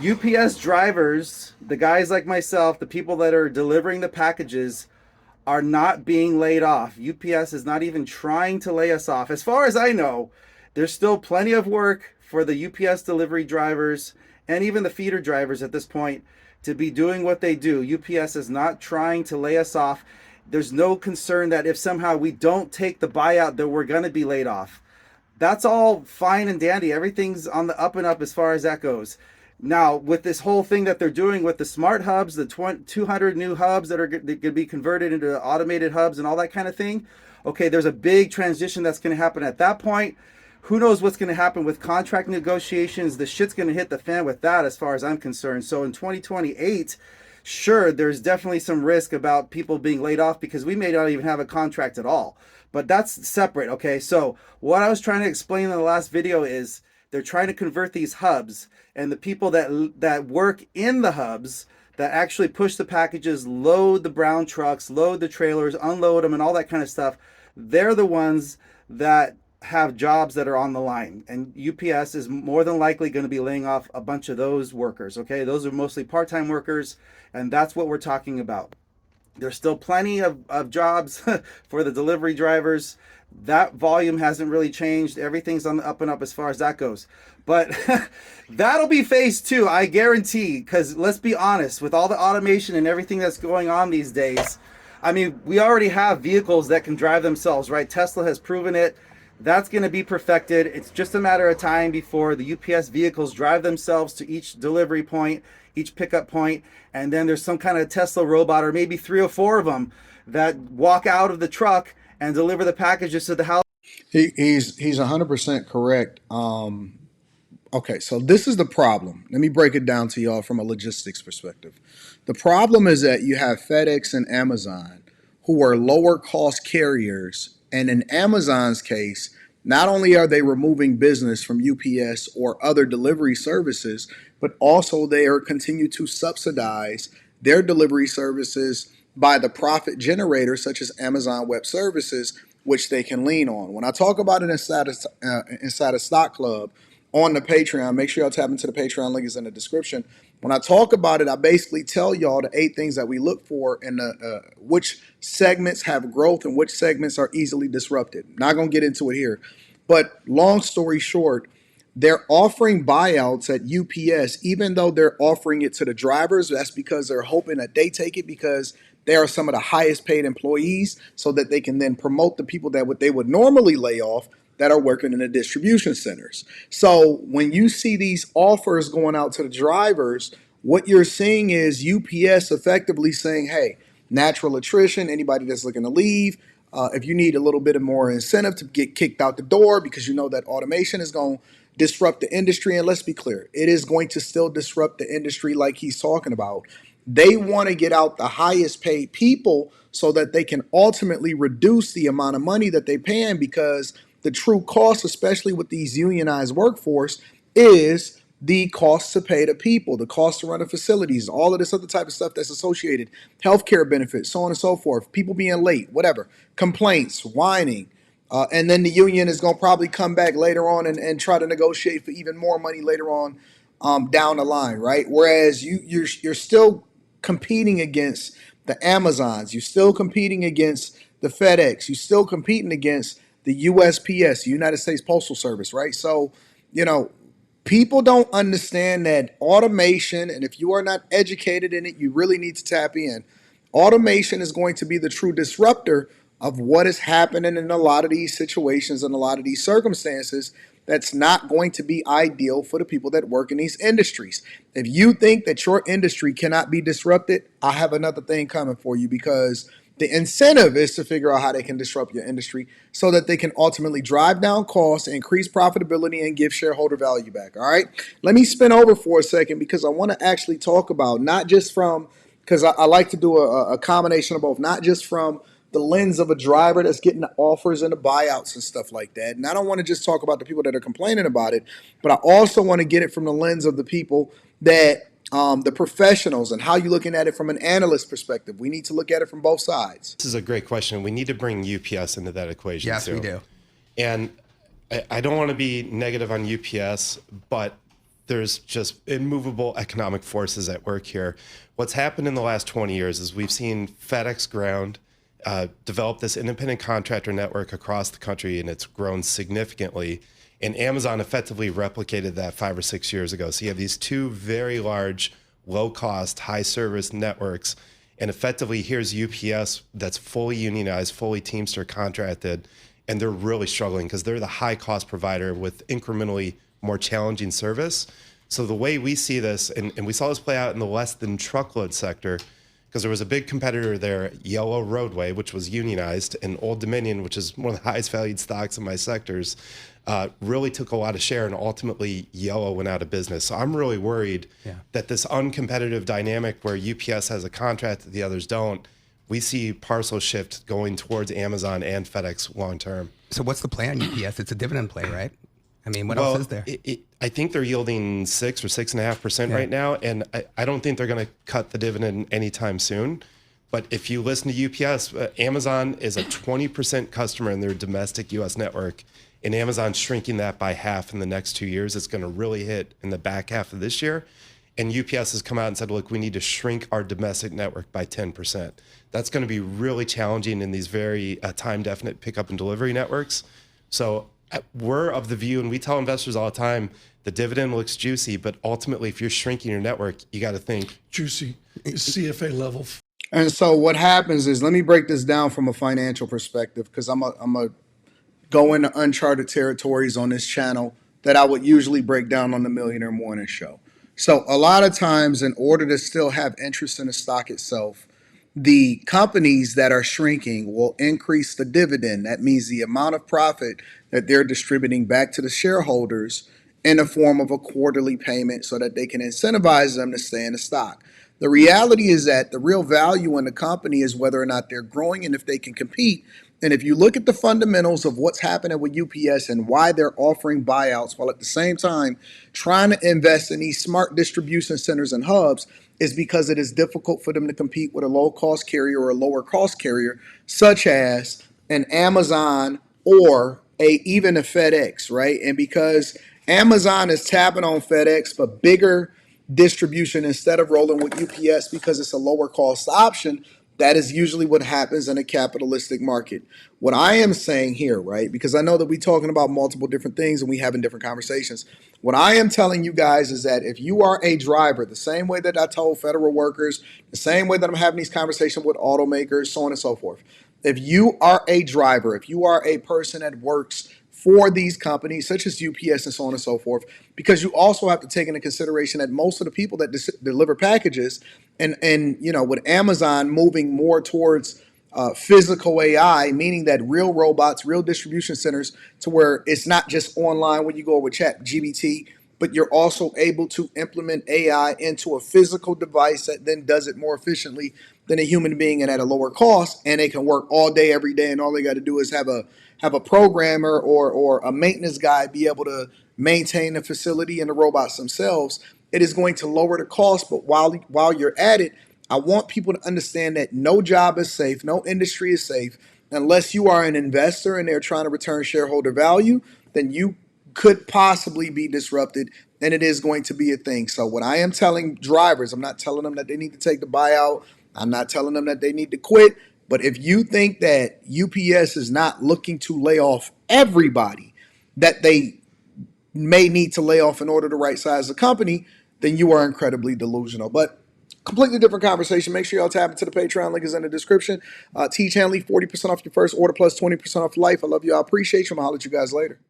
UPS drivers, the guys like myself, the people that are delivering the packages, are not being laid off. UPS is not even trying to lay us off. As far as I know, there's still plenty of work for the UPS delivery drivers and even the feeder drivers at this point to be doing what they do. UPS is not trying to lay us off. There's no concern that if somehow we don't take the buyout, that we're going to be laid off. That's all fine and dandy. Everything's on the up and up as far as that goes. Now, with this whole thing that they're doing with the smart hubs, the 200 new hubs that are going to be converted into automated hubs and all that kind of thing, okay, there's a big transition that's going to happen at that point. Who knows what's going to happen with contract negotiations? The shit's going to hit the fan with that as far as I'm concerned. So in 2028, sure, there's definitely some risk about people being laid off because we may not even have a contract at all. But that's separate, okay? So what I was trying to explain in the last video is they're trying to convert these hubs, and the people that work in the hubs that actually push the packages, load the brown trucks, load the trailers, unload them, and all that kind of stuff, they're the ones that have jobs that are on the line. And UPS is more than likely going to be laying off a bunch of those workers, okay? Those are mostly part-time workers, and that's what we're talking about. There's still plenty of jobs for the delivery drivers. That volume hasn't really changed. Everything's on the up and up as far as that goes. But that'll be phase two, I guarantee. Because let's be honest, with all the automation and everything that's going on these days, I mean, we already have vehicles that can drive themselves, right? Tesla has proven it. That's going to be perfected. It's just a matter of time before the UPS vehicles drive themselves to each delivery point, each pickup point, and then there's some kind of Tesla robot, or maybe 3 or 4 of them, that walk out of the truck and deliver the packages to the house. He's 100% correct. Okay, so this is the problem. Let me break it down to y'all from a logistics perspective. The problem is that you have FedEx and Amazon, who are lower cost carriers, and in Amazon's case, not only are they removing business from UPS or other delivery services, but also they are continue to subsidize their delivery services by the profit generators such as Amazon Web Services, which they can lean on. When I talk about it inside a stock club on the Patreon, make sure y'all tap into the Patreon, link is in the description. When I talk about it, I basically tell y'all the 8 things that we look for and which segments have growth and which segments are easily disrupted. Not gonna get into it here, but long story short, they're offering buyouts at UPS, even though they're offering it to the drivers. That's because they're hoping that they take it because they are some of the highest paid employees, so that they can then promote the people that they would normally lay off that are working in the distribution centers. So when you see these offers going out to the drivers, what you're seeing is UPS effectively saying, hey, natural attrition, anybody that's looking to leave, if you need a little bit of more incentive to get kicked out the door because you know that automation is going to disrupt the industry. And let's be clear, it is going to still disrupt the industry like he's talking about. They want to get out the highest paid people so that they can ultimately reduce the amount of money that they paying, because the true cost, especially with these unionized workforce, is the cost to pay the people, the cost to run the facilities, all of this other type of stuff that's associated, healthcare benefits, so on and so forth, people being late, whatever, complaints, whining. And then the union is going to probably come back later on and try to negotiate for even more money later on down the line, right? Whereas you're still competing against the Amazons, you're still competing against the FedEx, you're still competing against the USPS, the United States Postal Service, right? So, you know, people don't understand that automation, and if you are not educated in it, you really need to tap in. Automation is going to be the true disruptor of what is happening in a lot of these situations and a lot of these circumstances. That's not going to be ideal for the people that work in these industries. If you think that your industry cannot be disrupted, I have another thing coming for you, because the incentive is to figure out how they can disrupt your industry so that they can ultimately drive down costs, increase profitability, and give shareholder value back. All right. Let me spin over for a second, because I want to actually talk about not just from, because I like to do a combination of both, not just from the lens of a driver that's getting the offers and the buyouts and stuff like that. And I don't want to just talk about the people that are complaining about it, but I also want to get it from the lens of the people that the professionals, and how you're looking at it from an analyst perspective. We need to look at it from both sides. This is a great question. We need to bring UPS into that equation. Yes, too. we do. And I don't want to be negative on UPS, but there's just immovable economic forces at work here. What's happened in the last 20 years is we've seen FedEx Ground develop this independent contractor network across the country, and it's grown significantly. And Amazon effectively replicated that 5 or 6 years ago. So you have these two very large, low-cost, high-service networks. And effectively, here's UPS that's fully unionized, fully Teamster contracted, and they're really struggling because they're the high-cost provider with incrementally more challenging service. So the way we see this, and we saw this play out in the less than truckload sector, because there was a big competitor there, Yellow Roadway, which was unionized, and Old Dominion, which is one of the highest valued stocks in my sectors, really took a lot of share, and ultimately Yellow went out of business. So I'm really worried that this uncompetitive dynamic where UPS has a contract that the others don't, we see parcel shift going towards Amazon and FedEx long term. So what's the play on UPS? It's a dividend play, right? I mean, what else is there? I think they're yielding 6 or 6.5% right now, and I don't think they're going to cut the dividend anytime soon. But if you listen to UPS, Amazon is a 20% customer in their domestic U.S. network, and Amazon's shrinking that by half in the next 2 years. It's going to really hit in the back half of this year. And UPS has come out and said, look, we need to shrink our domestic network by 10%. That's going to be really challenging in these very time-definite pickup and delivery networks. So we're of the view, and we tell investors all the time, the dividend looks juicy, but ultimately, if you're shrinking your network, you got to think. Juicy is CFA level. And so what happens is, let me break this down from a financial perspective, because I'm a go into uncharted territories on this channel that I would usually break down on the Millionaire Morning Show. So a lot of times, in order to still have interest in the stock itself, the companies that are shrinking will increase the dividend. That means the amount of profit that they're distributing back to the shareholders in the form of a quarterly payment so that they can incentivize them to stay in the stock. The reality is that the real value in the company is whether or not they're growing and if they can compete. And if you look at the fundamentals of what's happening with UPS and why they're offering buyouts while at the same time trying to invest in these smart distribution centers and hubs, is because it is difficult for them to compete with a low-cost carrier or a lower-cost carrier, such as an Amazon or even a FedEx, right? And because Amazon is tapping on FedEx for bigger distribution instead of rolling with UPS because it's a lower-cost option, that is usually what happens in a capitalistic market. What I am saying here, right, because I know that we're talking about multiple different things and we having different conversations. What I am telling you guys is that if you are a driver, the same way that I told federal workers, the same way that I'm having these conversations with automakers, so on and so forth. If you are a driver, if you are a person that works for these companies such as UPS and so on and so forth, because you also have to take into consideration that most of the people that deliver packages and you know, with Amazon moving more towards physical AI, meaning that real robots, real distribution centers, to where it's not just online when you go with Chat GBT, but you're also able to implement AI into a physical device that then does it more efficiently than a human being and at a lower cost, and they can work all day, every day, and all they got to do is have a programmer or a maintenance guy be able to maintain the facility and the robots themselves. It is going to lower the cost, but while you're at it, I want people to understand that no job is safe, no industry is safe, unless you are an investor and they're trying to return shareholder value, then you could possibly be disrupted, and it is going to be a thing. So what I am telling drivers, I'm not telling them that they need to take the buyout. I'm not telling them that they need to quit. But if you think that UPS is not looking to lay off everybody that they may need to lay off in order to right size the company, then you are incredibly delusional. But completely different conversation. Make sure y'all tap into the Patreon. Link is in the description. Teach Hanley, 40% off your first order plus 20% off life. I love you. I appreciate you. I'm going to holler at you guys later.